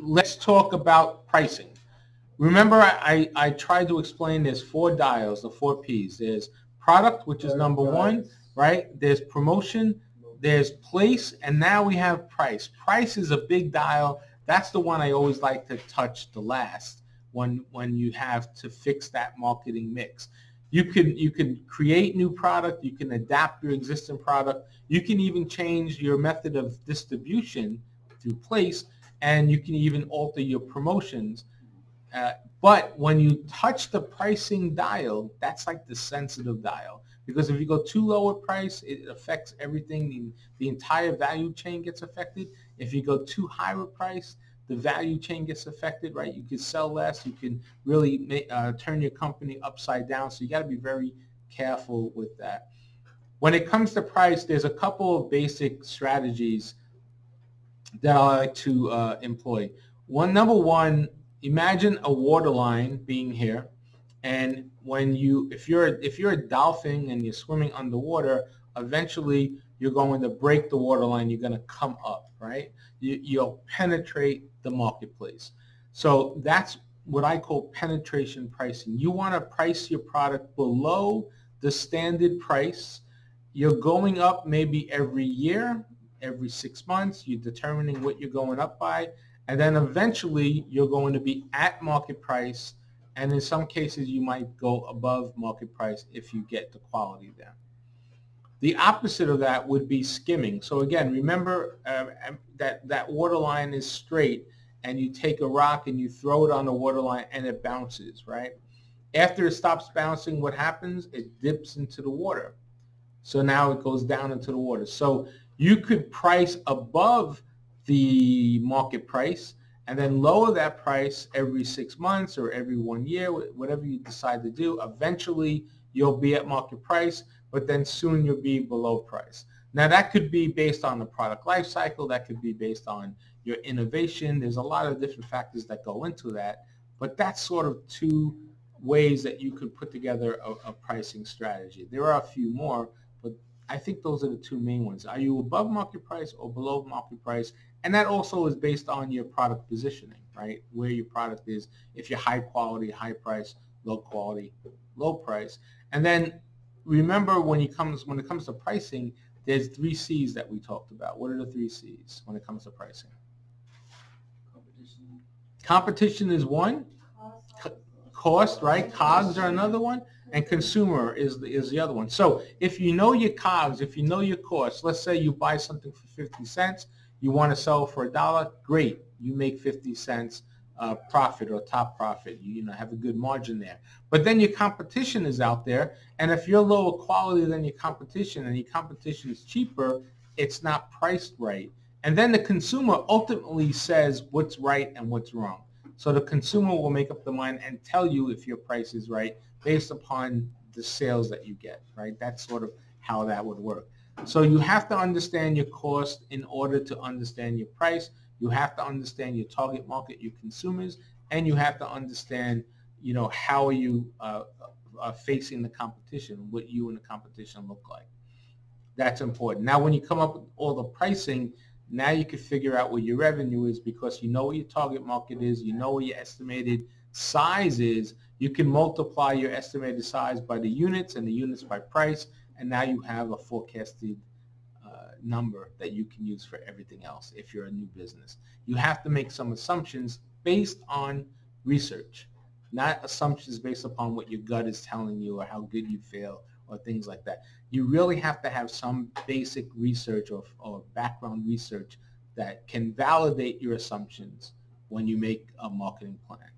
let's talk about pricing. Remember, I tried to explain there's 4 dials, the 4 Ps. There's product, which is number one, right? There's promotion, there's place, and now we have price. Price is a big dial. That's the one I always like to touch the last when you have to fix that marketing mix. You can create new product, you can adapt your existing product, you can even change your method of distribution through place, and you can even alter your promotions. uh, but when you touch the pricing dial, that's like the sensitive dial. Because if you go too low a price, it affects everything. The entire value chain gets affected. If you go too high a price, the value chain gets affected, right? You can sell less. You can really turn your company upside down. So you got to be very careful with that. When it comes to price, there's a couple of basic strategies that I like to employ. Number one, imagine a water line being here, and if you're a dolphin and you're swimming underwater, eventually you're going to break the water line. You're going to come up, right? You'll penetrate the marketplace. So that's what I call penetration pricing. You want to price your product below the standard price. You're going up maybe every year, every 6 months. You're determining what you're going up by, and then eventually you're going to be at market price, and in some cases you might go above market price if you get the quality there. The opposite of that would be skimming. So again, remember that water line is straight, and you take a rock and you throw it on the water line and it bounces, right? After it stops bouncing, what happens? It dips into the water. So now it goes down into the water. So you could price above the market price and then lower that price every 6 months or every 1 year, whatever you decide to do. Eventually, you'll be at market price, but then soon you'll be below price. Now, that could be based on the product life cycle. That could be based on your innovation. There's a lot of different factors that go into that, but that's sort of 2 ways that you could put together a pricing strategy. There are a few more, but I think those are the 2 main ones. Are you above market price or below market price? And that also is based on your product positioning, right? Where your product is, if you're high quality, high price, low quality, low price. And then remember, when it comes to pricing, there's 3 C's that we talked about. What are the 3 C's when it comes to pricing? Competition is one. Cost, right? COGS are another one, and consumer is the other one. So if you know your COGS, if you know your costs, let's say you buy something for 50 cents, you want to sell for $1, great. You make 50 cents profit or top profit. You have a good margin there. But then your competition is out there, and if you're lower quality than your competition and your competition is cheaper, it's not priced right. And then the consumer ultimately says what's right and what's wrong. So the consumer will make up the mind and tell you if your price is right based upon the sales that you get, right? That's sort of how that would work. So you have to understand your cost in order to understand your price. You have to understand your target market, your consumers, and you have to understand, how are you facing the competition, what you and the competition look like. That's important. Now, when you come up with all the pricing, now you can figure out what your revenue is, because you know what your target market is, you know what your estimated size is. You can multiply your estimated size by the units and the units by price, and now you have a forecasted number that you can use for everything else if you're a new business. You have to make some assumptions based on research, not assumptions based upon what your gut is telling you or how good you feel or things like that. You really have to have some basic research or background research that can validate your assumptions when you make a marketing plan.